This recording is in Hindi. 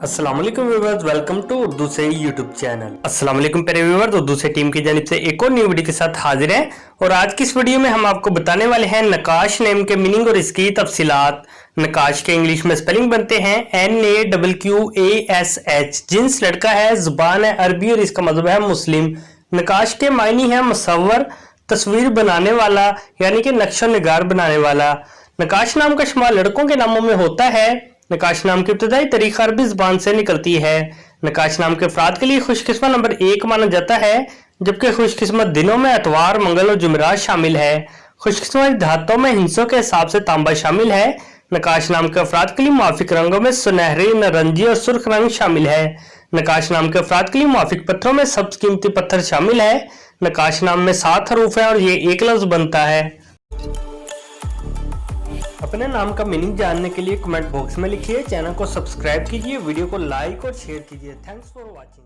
अस्सलाम वालेकुम व्यूअर्स, वेलकम टू उर्दू से यूट्यूब चैनल। अस्सलाम वालेकुम प्यारे व्यूअर्स, उर्दू से टीम की जानिब से एक और न्यू वीडियो के साथ हाजिर हैं। और आज की इस वीडियो में हम आपको बताने वाले हैं नकाश नेम के मीनिंग और इसकी तफसीलात। नकाश के इंग्लिश में स्पेलिंग बनते हैं NAQQASH। जिन्स लड़का है, जुबान है अरबी और इसका मतलब है मुस्लिम। नकाश के मायनी है मुसव्वर, तस्वीर बनाने वाला यानी कि नक्शो निगार बनाने वाला। नकाश नाम का शुमार लड़कों के नामों में होता है। नकाश नाम की इब्तिदाई तारीख अरबी जुबान से निकलती है। नकाश नाम के अफराद के लिए खुशकिस्मत नंबर 1 माना जाता है, जबकि खुशकिस्मत दिनों में एतवार, मंगल और जुमेरात शामिल है। खुशकिस्मत धातों में हिंसों के हिसाब से तांबा शामिल है। नकाश नाम के अफराद के लिए मुआफिक रंगों में सुनहरी, नारंगी और सुर्ख रंग शामिल है। नकाश नाम के अफराद के लिए मुआफिक पत्थरों में सब्ज कीमती पत्थर शामिल है। नकाश नाम में 7 हरूफ है और ये एक लफ्ज बनता है। अपने नाम का मीनिंग जानने के लिए कमेंट बॉक्स में लिखिए, चैनल को सब्सक्राइब कीजिए, वीडियो को लाइक और शेयर कीजिए। Thanks for watching.